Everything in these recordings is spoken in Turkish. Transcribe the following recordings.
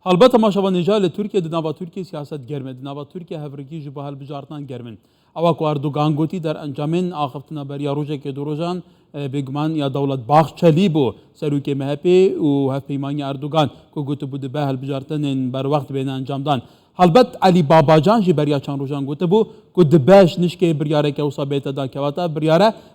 Halbata maşava neca li Türkiye di nava Türkiye siyaset germe di nava Türkiye hevrikî ji bi helbijartinan germin. Ewa ku Erdogan gotî der encamên axiftina beriya rojekê du rojan bêguman ya dewlet baxçelî bû serokê MHP û hevpeymaniya Erdogan ku gotibû dibe helbijartinên berwext bêne encamdan. Helbet Elî Babacan jî beriya çand rojan gotibû ku dibe ji nişkê biryareke wisa bête dan kevata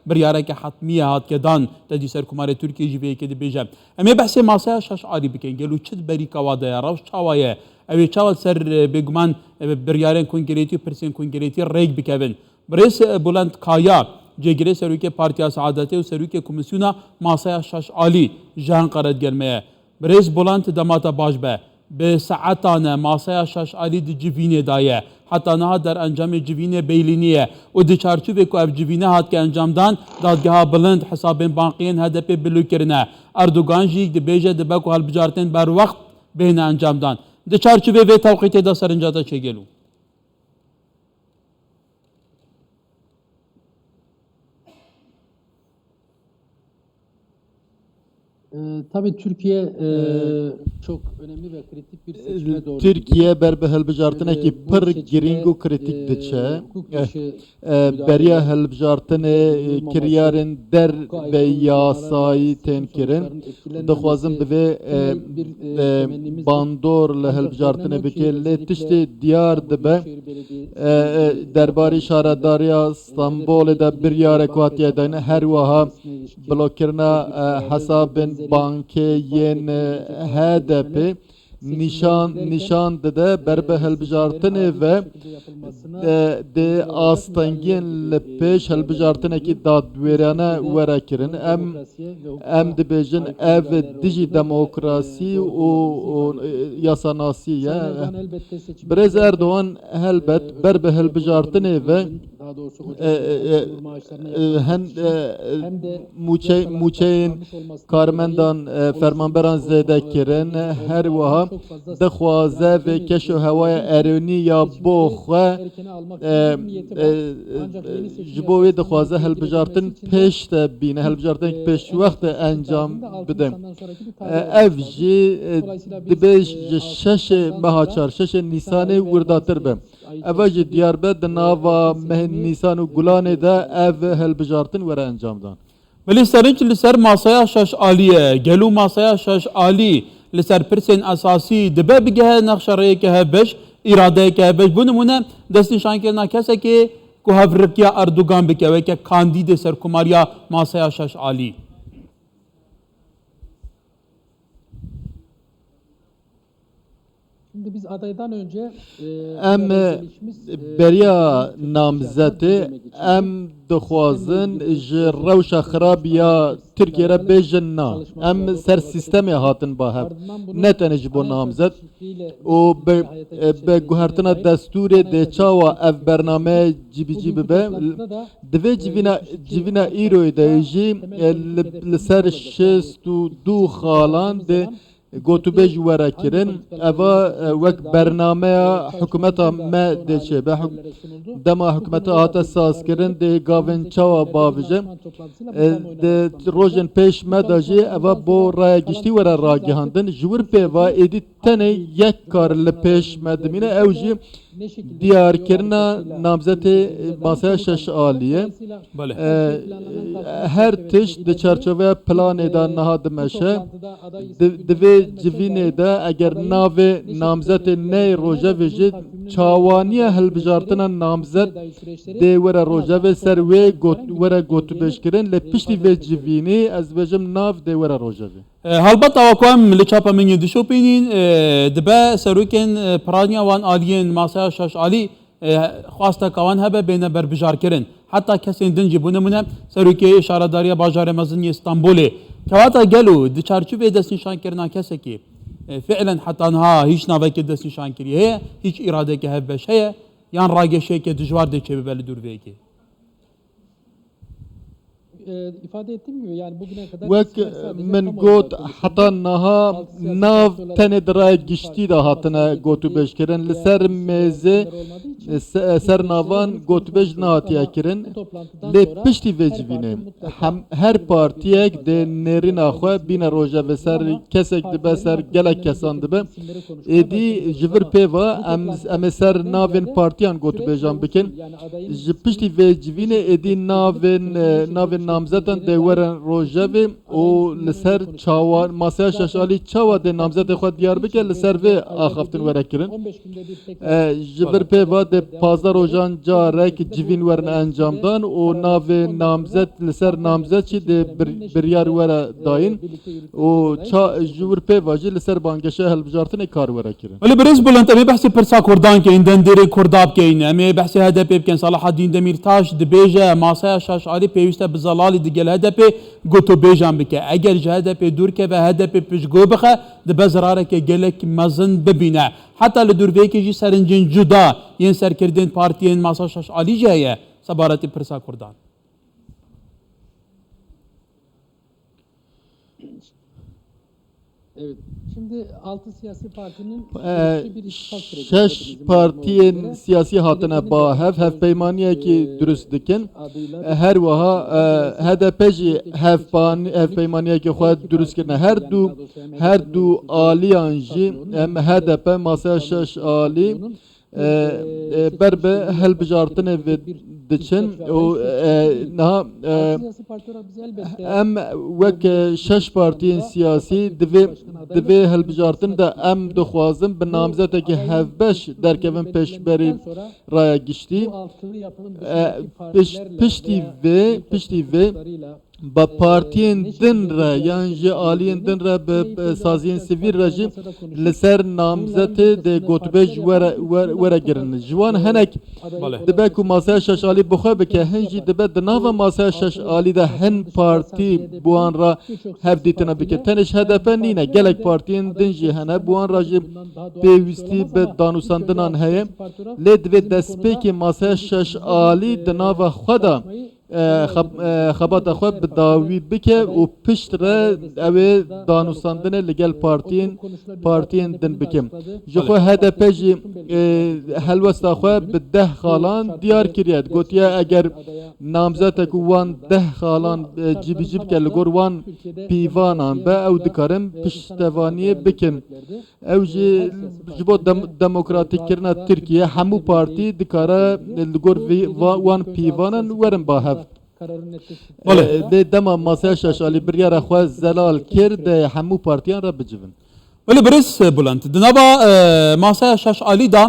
biryareke hetmî hat dan te dî Serokkomarê Tirkiye jî vê yekê dibêje. Em ê behsê masaya şeş alî bikin gelo çi berîka wa de ya rewş çawa ye ew ê çawa ser bêguman biryarên konkrêtî û pirsên konkrêtî rêk bikevin. Birêz Bulend Kaya cêgirê Serokê Partiya Saadetê û Serokê Komîsyona Masaya Şeş Alî ji Enqere digerme. Birêz Bulend demata baş be. Bi saetan Masaya Şeş Alî di civînê daye. Heta niha der encamê civînê Beylîniyê û di çarçûvê ku ev civîne hatke encamdan dadgeha bilind hesabên bankiyên HDP bilû kirine. Erdogan jî dibêje dibe ku helbijartên berwext bêne encamdan. Di çarçûvê vê tewqîtê de serincata çêgelû. Tabii Türkiye çok önemli ve kritik bir seçime doğru Türkiye berbe helbijartinekî pir girîng û kritik diçe. Beriya helbijartinê kiryarên der ve yasayî tên kirin. Dixwazim divê bandor li helbijartinê bike lê tiştê diyar dibe derbarî şaredariya Stenbolê de biryarek hatiye dayîne her wiha blokirina hesabên bankeyên HDP nişan dide berbe helbijartinê ve de astengiyên li pêş helbijartinekî dadwêrane were kirin. Em dibêjin ev dijî demokrasî û yasanasî ye. Birêz Erdogan helbet berbe helbijartinê ve mûçeyên karmendan fermanberan zêde kirin. Her wiha dixwaze vê keş û hewaya erênî ya bo xwe ji bo wê dixwaze helbijartin pêş de bîne helbijartinekî pêşwext de encam bide. Ev jî dibe ji şeşê meha çar şeşê Nîsanê wirdatir be. Ev jî diyar be di nava mehên Nîsan û Gulanê de ev helbijartin were encamdan. Belê serinç li ser Masaya Şeş Alî gelo Masaya Şeş Alî li ser pirsên esasî dibe bigehe nexşereyeke hevbeş îradeyeke hevbeş. Bu nimûne destnîşankirina kesekê ku hevrikiya Erdogan bike weke kandîdê serokkomariya Masaya Şeş Alî. Şimdi biz adaydan önce em beriya namzetê em dixwazin ji rewşa xirabiya Tirkiye re bêjin na. Em ser sistemê hatin bahev. Ne tenê ji bo namzet û bi guhertina destûrê dê çawa ev bername cibî bibe. Divê civîna îroyê de jî li ser şêst û du xalan de gotûbêj were kirin. Eva wek bernameya hikûmeta me dê çêbe. Dema hikûmeta hate sazkirin dê gavên çawa bavêje. Di rojên pêş me de jî eva bo raya giştî were ragihandin. Ji wir pêva êdî tenê yek kar li pêş me dimîne ew jî diyarkirina namzetê Masaya Şeş Alî. Her tişt di çerçeveya planê de niha dimeşe. Divê civînê de eger navê namzetê neyê rojevê jî çawaniya helbijartina namzet dê were rojevê ser wê were gotûbêjkirin lê piştî vê civînê ez dibêjim nav dê were rojevê. Helbet awa ku em li çapa min yê dişopînin dibe serokên piraniya wan aliyên Masaya Şeş Alî xwasteka wan hebe bêne berbijarkirin. Heta kesên din jî bu nimûne Serokê Şaredariya Bajarê Mezinî Stenbolê kewata gelo di çarçûvê destnîşankirina kesekî fiilen heta niha hîç navekê destnîşankirî heye, hîç îradeke hevbeş heye yan rageşeyeke dijwar dê çêbibe li dûrveyekê. ifade ettiğim gibi yani bugüne kadar وەک isimler sadece من kamuoyunda گوت konuşuldu. حتا نها Halk siyasi ناو parti olarak تنه درای bütün گشتی partilerin دا هاتنه bahsettiği گوتو بش کرن diğer لسر isimler میزه olmadığı için سر bu ناوان henüz گوتو بش konuşmamış نهاتیا olduk. کرن Ama bu toplantıdan لی sonra پشتی her parti وجبینه mutlaka هر bir veya پارتیک birden ده fazla نرین aday آخوا isimleri بین روژه و سر ama کسک دبه partilerin سر artık گلک gündeme کسان getirdiği دبه isimleri konuşmaya ایدی başlayabiliriz. جبر Ama پیوا bu toplantıdan ام سر ziyade ناوین پارتیان گوتو süreç ve بجان usul, بکن yani adayın ji piştî vê civînê êdî navên namzetan dê werin rojevê û li ser çawa masaya şeşalî çawa dê namzetê xwe diyar bike li ser vê axaftin were kirin. 15 günde bir tekrar Ji vir pêva dê pazar rojan carek civîn werin encamdan û navê namzet li ser namzet çî dê biryar were dayîn û ji vir pêva jî li ser bangeşa hilbijartinê kar were kirin. ولی برز بلند امی بحث پرسا کردان که این دندری کرداب که این امی بحث هدف بکن صلاح الدین دمیرتاش دبیجه ماسای شاشعری پیوسته بزلالی دیگل هدف گوتو بیجان بکه اگر جه هدف دور که و هدف پیشگو بخه دبزراره که گلک مزن ببینه حتی لدور ویکی جی سرنجین جدا ین سرکردین پارتیین ماسای شاشعری جهه سبارتی پرسا کردان. Evet. Şimdi 6 siyasi partinin bir ittifak süreci Şeş bizim partiyen göre. siyasi hatına bahev hev peymaniye ki dürüst dikin Adıyla her vaha HDP jî hev peymaniye ki xwe dürüst kirine her du aliyan jî em HDP masaya şeş ali berbe helbijartinê vê diçin û niha altı siyasi parti olarak biz elbette em wek şeş partiyên siyasî divê hilbijartin de em dixwazin bi namzetekî hevbeş derkevin pêşberî raya giştî bu altılı yapının dışındaki partilerle piştî veya vê ba partiyên din re yan jî aliyên din re bi saziyên sivîl re jî li ser namzetê dê gotûbêj were girin. Ji wan hinek dibe ku masaya şeş alî bixwe bike hin jî dibe di nava masaya şeş alî de hin partî bu wan ra hev dîtine bike. Tenêj HDP nîne gelek partiyên din jî hene bu wan ra jî pêwîstî bi danûsandinan heye lê divê destpêkê masaya şeş alî di nava xwe de xebata xwe bi dawî bike û pişt re ew ê danûsandinê li gel partiyên din bikim. Ji xwe HDP jî helwesta xwe bi 10 xalan diyar kiriye. Gotiye eger namzetek û wan 10 xalan cîbî cî bike li gor wan pîvanan be ew dikarin piştevaniyê bikin. Ew jî ji bo demokratîkkirina Tirkiye hemû partî dikare li gor wan pîvanan werin bahev. Lê dema masaya şeşalî biryara xwe zelal kir de hemû partiyan re bicivin. ولی برز بلند دنبا ماسای شش علی دا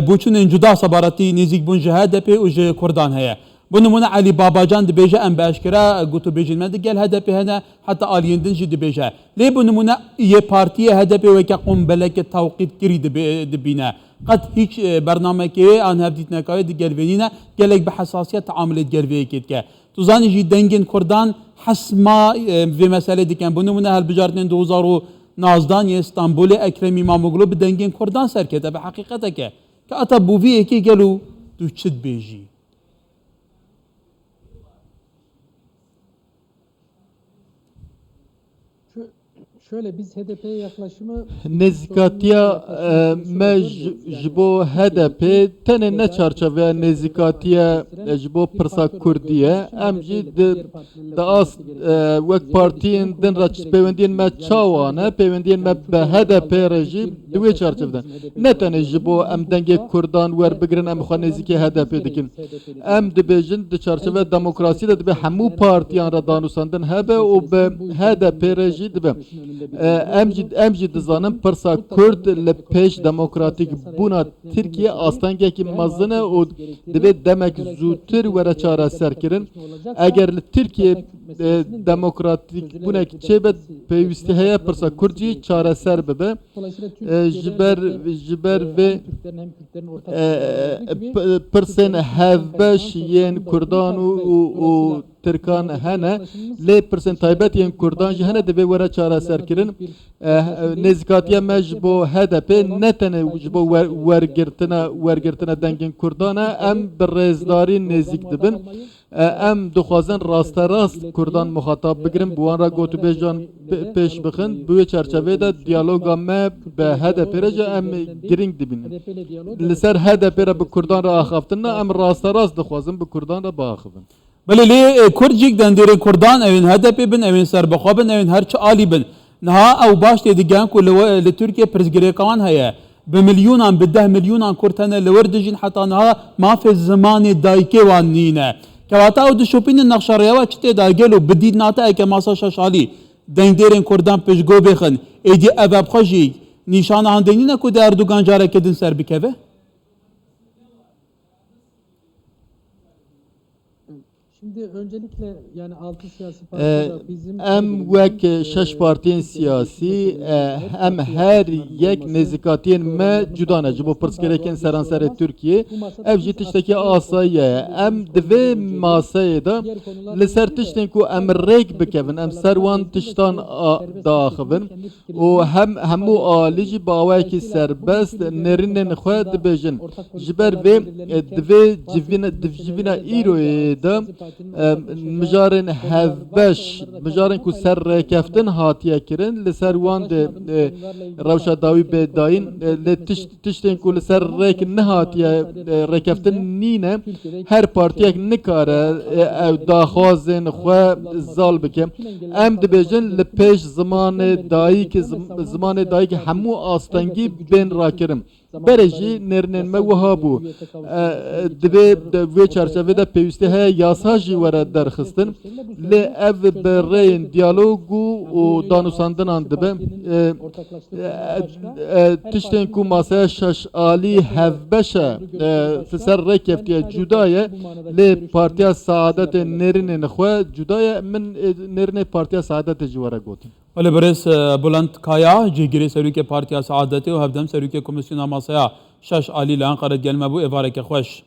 بوچون جدا سبارتی نزیک بون جهاد پی و جه کردان هیا بنمونه علی باباجان دبیجه ام باشکرا گوتو بیجن مد گل هدف هنا حتی آلیندن جی دبیجه لی بنمونه یه پارتی هدف و که قم بلک توقیت کری دبینه قد هیچ برنامه که آن هفدیت نکاید گلوینینه گلک به حساسیت تعاملت گلوی کید که تو زانی جی دنگن کردان حسما و مسئله دیکن بنمونه هل بجارتن 2000 نازدان استانبول اکرم اماموغلو به دنگین کردان سرکته به حقیقته که اتا بووی اکی گلو دو چد بیجی şöyle biz HDP'ye yaklaşımı Nezikatiya me ji bo HDP tenê ne çarçeveya nezikatiya ji bo pirsa Kurdiye em jî di as wek partiyên din re pêwendiyên me çawan e pêwendiyên me bi HDP re jî di wê çarçevde ne tenê ji bo em dengê Kurdan werbigirin em xwe nêzîkê HDP dikin em dibêjin di çarçeve demokrasî de dibe hemû partiyan re danûsandin hebe û bi HDP re jî dibe em jî dizanin pirsa Kurd li pêş demokratîk bûna Tirkiye astengekî mezin e û divê demek zûtir were çareserkirin eger li Tirkiye demokratîk bûnek çêbe pêwîstî heye pirsa Kurd jî çareser bibe ji ber vê pirsên hevbeş yên Kurdan û Türkan hene lê pirsên taybetiyên Kurdan jî hene divê were çareserkirin nêzîkatiya me ji bo HDP ne tenê ji bo wergirtina dengên Kurdan e em bi rêzdarî nêzik dibin em dixwazin rasterast Kurdan muxatab bigirin bi wan re gotûbêjan pêş bixin bi wê çerçeveyê de diyaloga me bi HDP re jî em girîng dibînin li ser HDP re bi Kurdan re axaftin em rasterast dixwazin bi Kurdan re biaxivin. بله لی کردجیک دندری کردان اوین هدف بن اوین سربخوا بن اوین هرچ عالی بن نها او باش دیگه کو لترکیه پرزگری کان هيا بمليونان بده مليونان كرتنا لوردجين حتى نها ما في الزمان دايكي وانينا كواتا او دشوبين النقشريه وقت دايجلو بديد ناتا كماسا شاشالي دندرين كردان پشگو بخن ايدي اباب خوجي نشان اندينا کو اردوغان جاره كدن سر بكبه Şimdi öncelikle yani altı siyasi partiler bizim em wek şeş partiyên siyasî em her yek nêzîkatiyên me cuda ne ji bo pirsgirêkên seranserê Tirkiye ev jî tiştekî asayî ye em divê masayê de li ser tiştên ku em rêk bikevin em ser wan tiştan daxivin û hemû alî jî bawekî serbest nêrînên xwe dibêjin ji ber vê divê civîna îroyê de مجارن هفبش مجارن کو سر رکفتن هاتیه کرن لسر وان ده روشا داوی بداین لتشتن کو لسر رک نه هاتیه رکفتن نینه هر پارتیه نکاره داخوازن خو زال بکم ام دبیجن لپیش زمان دایی که همو آستنگی بین را کرم برجی نرنن ما وهابو دبی وی چرچوه ده پیوسته های یاسا جی وره درخستن لی اف برین دیالوگو و دانوساندن اندبه تشتین کو ماسه شش آلی هفبشه سر رکفتیه جدایه لی پارتیا سعادت نرنن خواه جدایه من نرن پارتیا سعادت جواره گوتن ولی برس بلند کایا جگری سروی که پارتیا سعادتی و هفدم سروی که کمیسیون ماسیا شش عالی لان قرد گلمه بو افاره که خوش